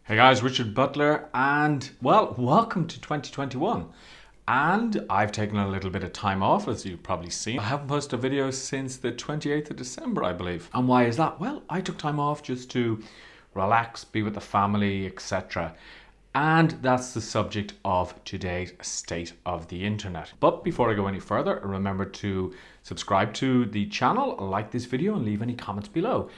Hey guys, Richard Butler, and well, welcome to 2021. And I've taken a little bit of time off, as you've probably seen. I haven't posted a video since the 28th of December, I believe. And why is that? Well, I took time off just to relax, be with the family, etc. And that's the subject of today's State of the Internet. But before I go any further, remember to subscribe to the channel, like this video, and leave any comments below.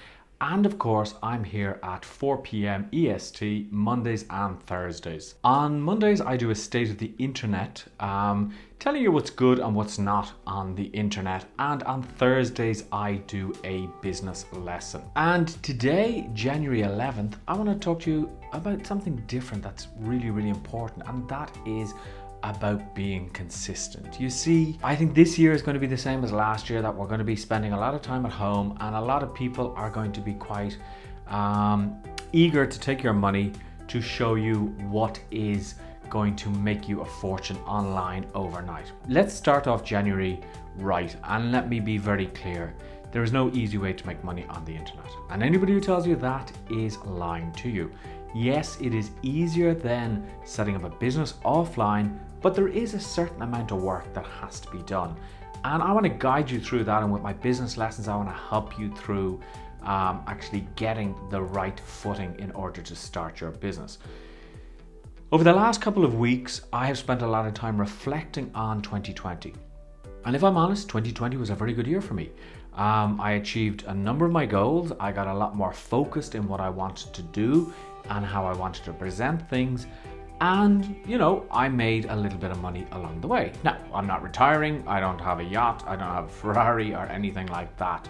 And of course, I'm here at 4 p.m. EST, Mondays and Thursdays. On Mondays, I do a State of the Internet, telling you what's good and what's not on the internet. And on Thursdays, I do a business lesson. And today, January 11th, I want to talk to you about something different that's really, really important. And that is about being consistent. You see, I think this year is going to be the same as last year, that we're going to be spending a lot of time at home, and a lot of people are going to be quite eager to take your money to show you what is going to make you a fortune online overnight. Let's start off January right, and let me be very clear. There is no easy way to make money on the internet, and anybody who tells you that is lying to you. Yes, it is easier than setting up a business offline, but there is a certain amount of work that has to be done. And I want to guide you through that, and with my business lessons, I want to help you through actually getting the right footing in order to start your business. Over the last couple of weeks, I have spent a lot of time reflecting on 2020. And if I'm honest, 2020 was a very good year for me. I achieved a number of my goals. I got a lot more focused in what I wanted to do and how I wanted to present things. And, you know, I made a little bit of money along the way. Now, I'm not retiring. I don't have a yacht. I don't have a Ferrari or anything like that.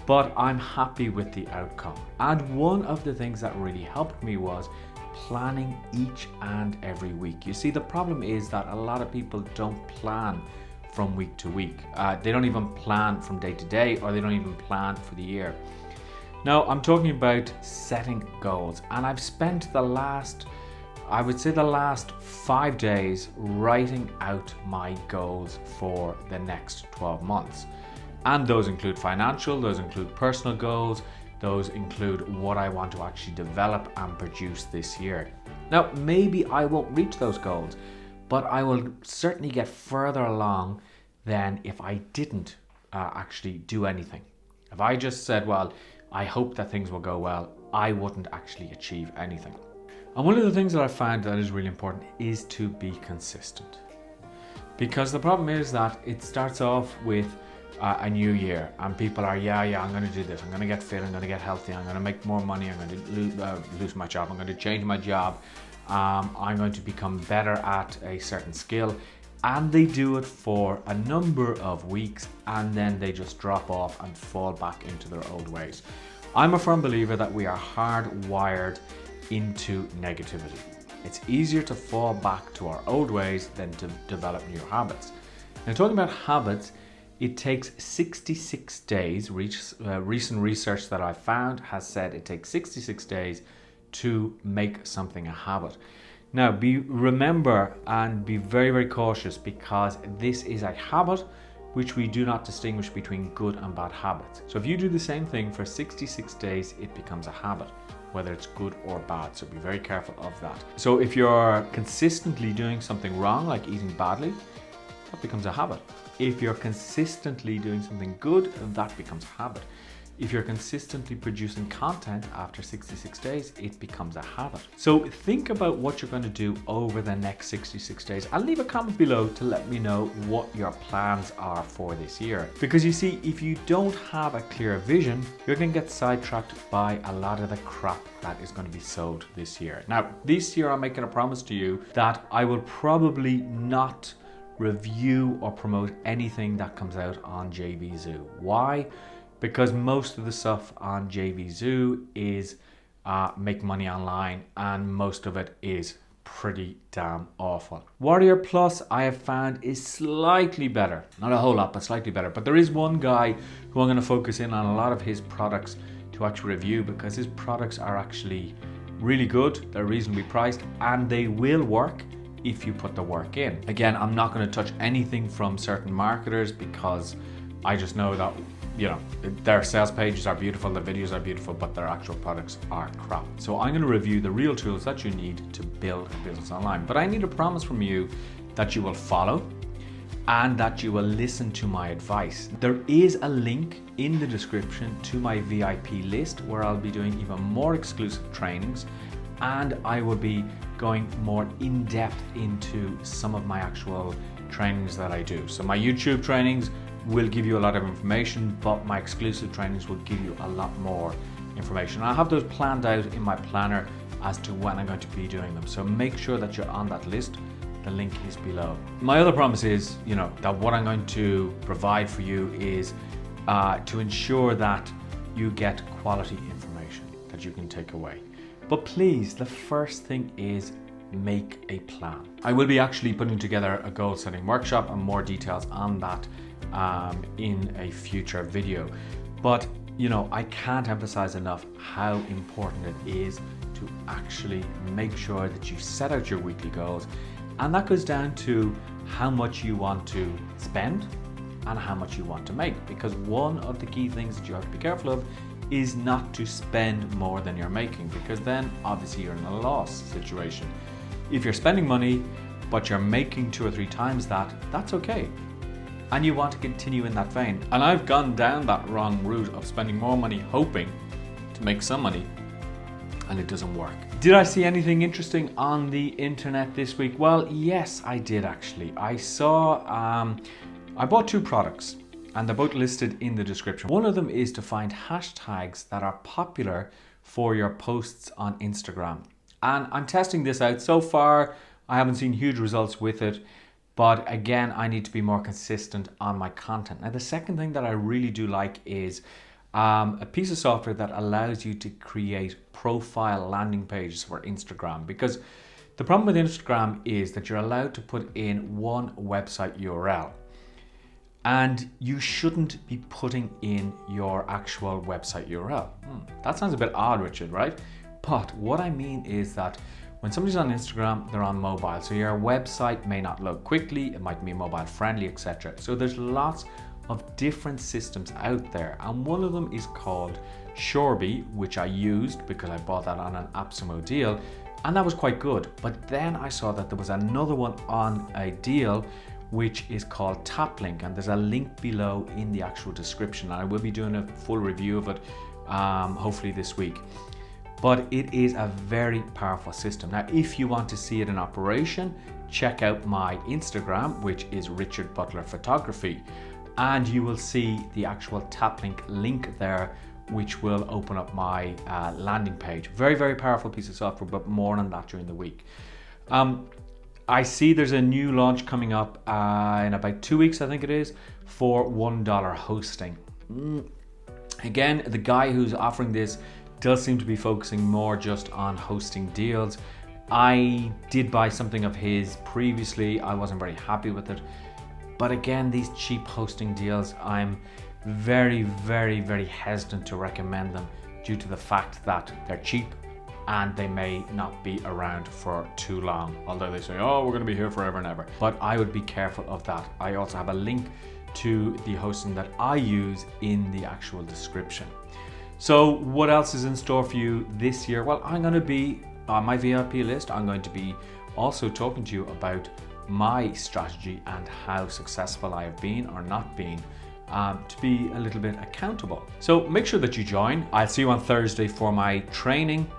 But I'm happy with the outcome. And one of the things that really helped me was planning each and every week. You see, the problem is that a lot of people don't plan from week to week. They don't even plan from day to day, or they don't even plan for the year. Now, I'm talking about setting goals, and I've spent the last 5 days writing out my goals for the next 12 months. And those include financial, those include personal goals, those include what I want to actually develop and produce this year. Now, maybe I won't reach those goals, but I will certainly get further along than if I didn't actually do anything. If I just said, well, I hope that things will go well, I wouldn't actually achieve anything. And one of the things that I found that is really important is to be consistent. Because the problem is that it starts off with a new year, and people are, I'm going to do this, I'm going to get fit, I'm going to get healthy, I'm going to make more money, I'm going to lose my job, I'm going to change my job, I'm going to become better at a certain skill. And they do it for a number of weeks, and then they just drop off and fall back into their old ways. I'm a firm believer that we are hardwired into negativity. It's easier to fall back to our old ways than to develop new habits. Now, talking about habits, it takes 66 days. Recent research that I've found has said it takes 66 days to make something a habit. Now, remember and be very, very cautious, because this is a habit which we do not distinguish between good and bad habits. So if you do the same thing for 66 days, it becomes a habit, whether it's good or bad. So be very careful of that. So if you're consistently doing something wrong, like eating badly, that becomes a habit. If you're consistently doing something good, that becomes a habit. If you're consistently producing content after 66 days, it becomes a habit. So think about what you're going to do over the next 66 days, and leave a comment below to let me know what your plans are for this year. Because you see, if you don't have a clear vision, you're going to get sidetracked by a lot of the crap that is going to be sold this year. Now, this year I'm making a promise to you that I will probably not review or promote anything that comes out on JVZoo. Why? Because most of the stuff on JVZoo is make money online, and most of it is pretty damn awful. Warrior Plus, I have found, is slightly better. Not a whole lot, but slightly better. But there is one guy who I'm going to focus in on a lot of his products to actually review, because his products are actually really good, they're reasonably priced, and they will work if you put the work in. Again, I'm not going to touch anything from certain marketers, because I just know that their sales pages are beautiful, the videos are beautiful, but their actual products are crap. So I'm going to review the real tools that you need to build a business online. But I need a promise from you that you will follow and that you will listen to my advice. There is a link in the description to my VIP list where I'll be doing even more exclusive trainings, and I will be going more in depth into some of my actual trainings that I do. So my YouTube trainings will give you a lot of information, but my exclusive trainings will give you a lot more information. I have those planned out in my planner as to when I'm going to be doing them. So make sure that you're on that list. The link is below. My other promise is, that what I'm going to provide for you is to ensure that you get quality information that you can take away. But please, the first thing is make a plan. I will be actually putting together a goal setting workshop and more details on that in a future video. But I can't emphasize enough how important it is to actually make sure that you set out your weekly goals. And that goes down to how much you want to spend and how much you want to make. Because one of the key things that you have to be careful of is not to spend more than you're making, because then obviously you're in a loss situation. If you're spending money, but you're making 2 or 3 times that, that's okay. And you want to continue in that vein. And I've gone down that wrong route of spending more money hoping to make some money, and it doesn't work. Did I see anything interesting on the internet this week? Well, yes, I did actually. I bought 2 products and they're both listed in the description. One of them is to find hashtags that are popular for your posts on Instagram. And I'm testing this out. So far, I haven't seen huge results with it, but again, I need to be more consistent on my content. Now, the second thing that I really do like is a piece of software that allows you to create profile landing pages for Instagram. Because the problem with Instagram is that you're allowed to put in one website URL, and you shouldn't be putting in your actual website URL. That sounds a bit odd, Richard, right? But what I mean is that when somebody's on Instagram, they're on mobile. So your website may not load quickly, it might be mobile friendly, etc. So there's lots of different systems out there, and one of them is called Shorby, which I used because I bought that on an AppSumo deal, and that was quite good. But then I saw that there was another one on a deal which is called TapLink, and there's a link below in the actual description, and I will be doing a full review of it hopefully this week. But it is a very powerful system. Now, if you want to see it in operation, check out my Instagram, which is Richard Butler Photography, and you will see the actual TapLink link there, which will open up my landing page. Very, very powerful piece of software, but more on that during the week. I see there's a new launch coming up in about 2 weeks, I think it is, for $1 hosting. Again, the guy who's offering this does seem to be focusing more just on hosting deals. I did buy something of his previously. I wasn't very happy with it. But again, these cheap hosting deals, I'm very, very, very hesitant to recommend them due to the fact that they're cheap and they may not be around for too long. Although they say, oh, we're going to be here forever and ever. But I would be careful of that. I also have a link to the hosting that I use in the actual description. So what else is in store for you this year? Well, I'm going to be on my VIP list. I'm going to be also talking to you about my strategy and how successful I have been or not been, to be a little bit accountable. So make sure that you join. I'll see you on Thursday for my training,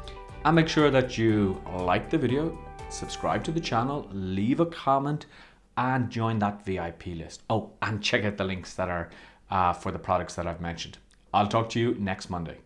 and make sure that you like the video, subscribe to the channel, leave a comment, and join that VIP list. Oh, and check out the links that are for the products that I've mentioned. I'll talk to you next Monday.